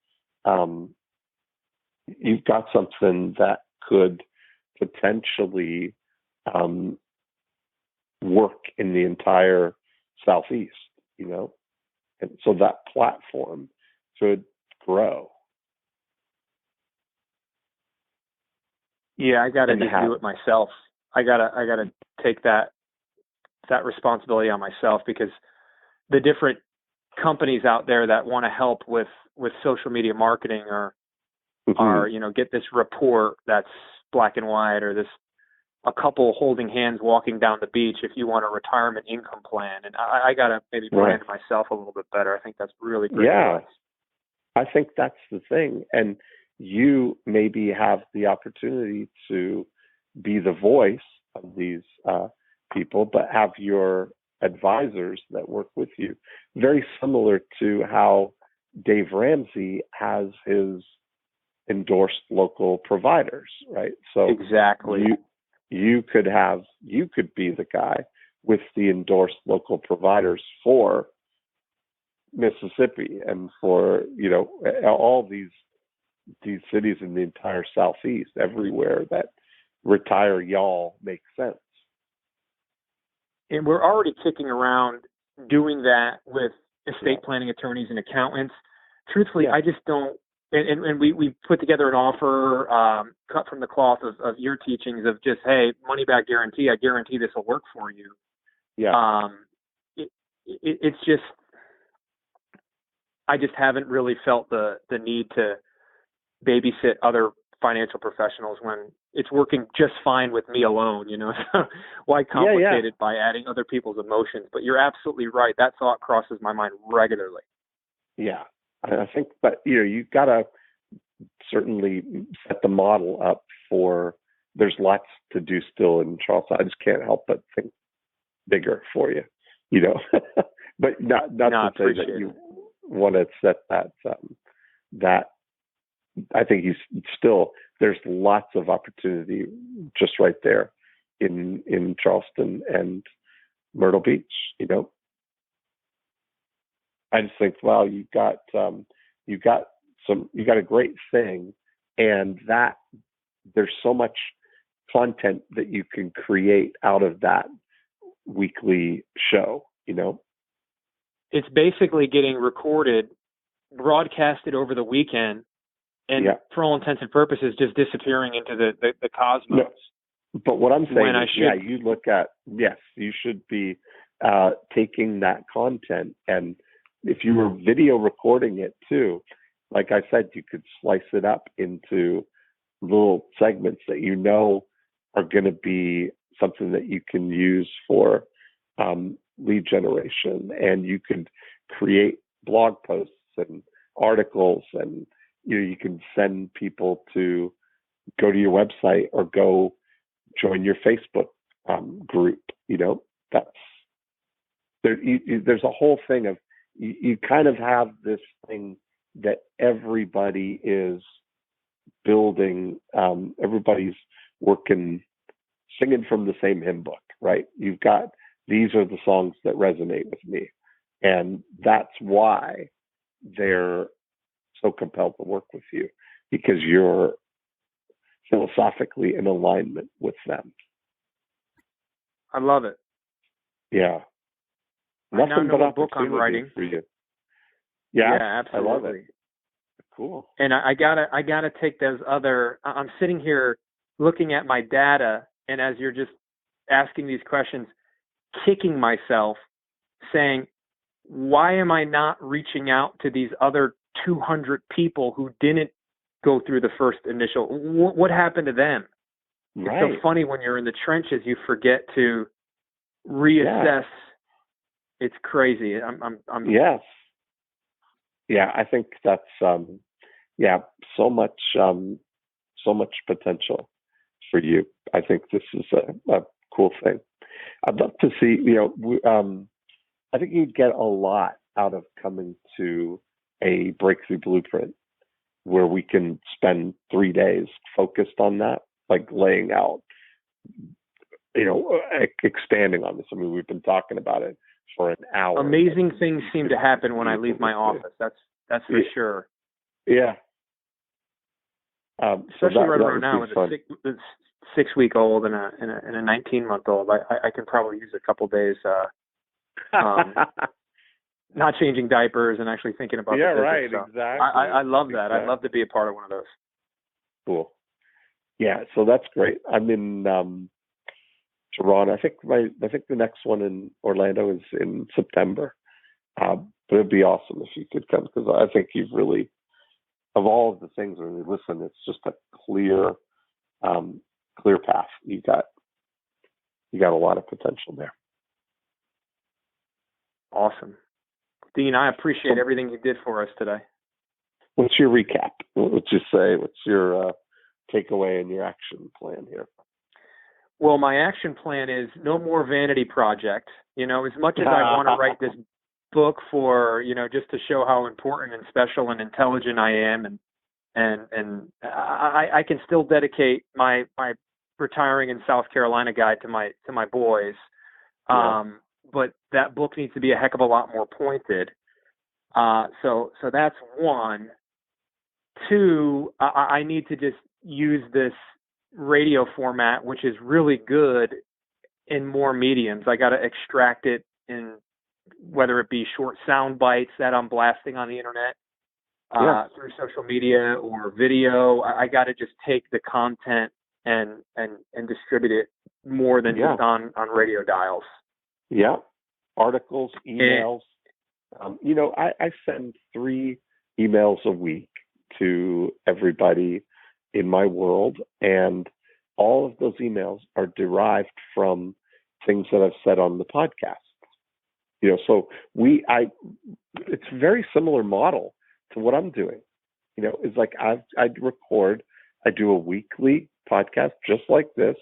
you've got something that could potentially work in the entire Southeast, and so that platform could grow. Yeah, I got to do it myself. I gotta take that responsibility on myself, because the different companies out there that want to help with social media marketing are get this report that's black and white, or a couple holding hands walking down the beach if you want a retirement income plan. And I got to maybe brand myself a little bit better. I think that's really great advice. I think that's the thing. And you maybe have the opportunity to be the voice of these people, but have your advisors that work with you. Very similar to how Dave Ramsey has his endorsed local providers, right? So Exactly. you could be the guy with the endorsed local providers for Mississippi and for, all these cities in the entire Southeast, everywhere that retire y'all makes sense. And we're already kicking around doing that with estate Yeah. planning attorneys and accountants. Truthfully, Yeah. I just don't. And we put together an offer cut from the cloth of your teachings of just, hey, money back guarantee. I guarantee this will work for you. Yeah. It's just, I just haven't really felt the need to babysit other financial professionals when it's working just fine with me alone, So why complicate it by adding other people's emotions? But you're absolutely right. That thought crosses my mind regularly. Yeah. I think, but you got to certainly set the model up for, there's lots to do still in Charleston. I just can't help but think bigger for you, but not to say that you want to set that I think there's lots of opportunity just right there in Charleston and Myrtle Beach, I just think, well, you got a great thing, and that there's so much content that you can create out of that weekly show, It's basically getting recorded, broadcasted over the weekend, and for all intents and purposes, just disappearing into the cosmos. No, but what I'm saying is, you look at, you should be taking that content, and if you were video recording it too, like I said, you could slice it up into little segments that are going to be something that you can use for lead generation, and you could create blog posts and articles, and you can send people to go to your website or go join your Facebook group. There's a whole thing of, you kind of have this thing that everybody is building. Everybody's working, singing from the same hymn book, right? You've got, these are the songs that resonate with me. And that's why they're so compelled to work with you, because you're philosophically in alignment with them. I love it. Yeah. I now know what book I'm writing for you. Yeah, absolutely. I love it. Cool. And I gotta take those other. I'm sitting here looking at my data, and as you're just asking these questions, kicking myself, saying, why am I not reaching out to these other 200 people who didn't go through the first initial? What happened to them? Right. It's so funny when you're in the trenches, you forget to reassess. It's crazy. I'm Yes. Yeah, I think that's so much potential for you. I think this is a cool thing. I'd love to see, I think you'd get a lot out of coming to a Breakthrough Blueprint where we can spend 3 days focused on that, like laying out, expanding on this. I mean, we've been talking about it for an hour. Amazing things seem to happen when I leave my office. That's for sure. Yeah. Especially right around now with a 6-week-old and a 19-month-old. I can probably use a couple days not changing diapers and actually thinking about the business. Right, exactly. I love that. I'd love to be a part of one of those. Cool. Yeah, so that's great. I'm in Toronto. I think the next one in Orlando is in September. But it'd be awesome if you could come, because I think you've really, of all of the things when you listen, it's just a clear path. You got a lot of potential there. Awesome. Dean, I appreciate everything you did for us today. what's your recap? What would you say? What's your takeaway and your action plan here? Well, my action plan is no more vanity project. As much as I want to write this book for, just to show how important and special and intelligent I am, and I can still dedicate my retiring in South Carolina guide to my boys. But that book needs to be a heck of a lot more pointed. So that's one. Two, I need to just use this radio format, which is really good in more mediums. I got to extract it in, whether it be short sound bites that I'm blasting on the internet, through social media or video. I got to just take the content and distribute it more than just on radio dials. Yeah. Articles, emails. I send 3 emails a week to everybody in my world, and all of those emails are derived from things that I've said on the podcast. So it's a very similar model to what I'm doing. It's like I do a weekly podcast just like this,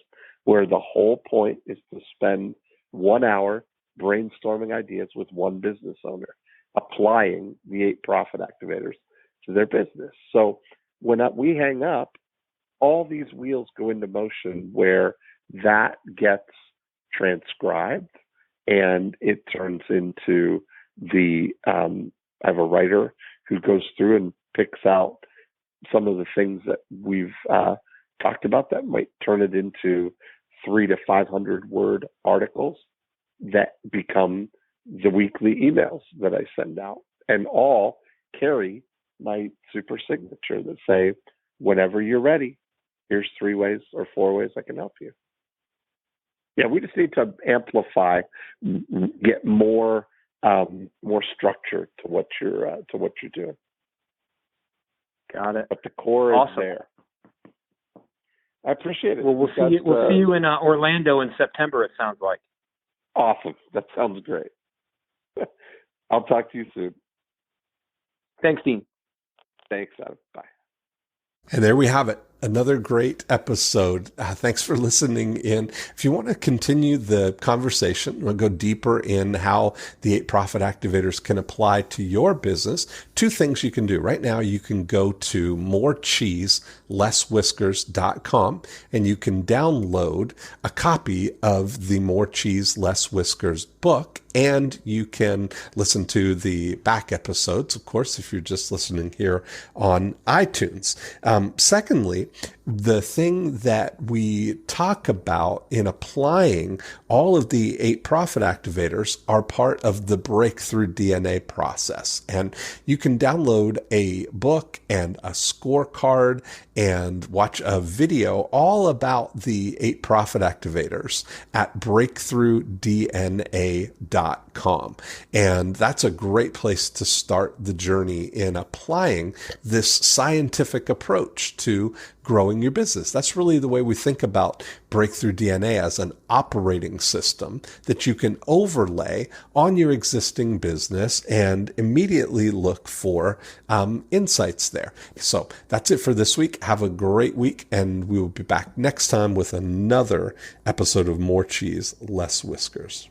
where the whole point is to spend 1 hour brainstorming ideas with one business owner, applying the 8 profit activators to their business. So when we hang up, all these wheels go into motion where that gets transcribed and it turns into I have a writer who goes through and picks out some of the things that we've talked about that might turn it into 300 to 500 word articles that become the weekly emails that I send out, and all carry my super signature that say, whenever you're ready, here's 3 ways or 4 ways I can help you. Yeah, we just need to amplify, get more structure to what you're doing. Got it. But the core awesome. is there. I appreciate it. Well, we'll see you in Orlando in September. It sounds like. Awesome. That sounds great. I'll talk to you soon. Thanks, Dean. Thanks, Adam. Bye. And there we have it. Another great episode. Thanks for listening in. If you want to continue the conversation, we'll go deeper in how the 8 profit activators can apply to your business. 2 things you can do. Right now, you can go to morecheeselesswhiskers.com and you can download a copy of the More Cheese Less Whiskers book, and you can listen to the back episodes, of course, if you're just listening here on iTunes. Secondly, the thing that we talk about in applying all of the 8 profit activators are part of the breakthrough DNA process. And you can download a book and a scorecard and watch a video all about the 8 profit activators at breakthroughdna.com. And that's a great place to start the journey in applying this scientific approach to growing your business. That's really the way we think about Breakthrough DNA, as an operating system that you can overlay on your existing business and immediately look for insights there. So that's it for this week. Have a great week, and we will be back next time with another episode of More Cheese, Less Whiskers.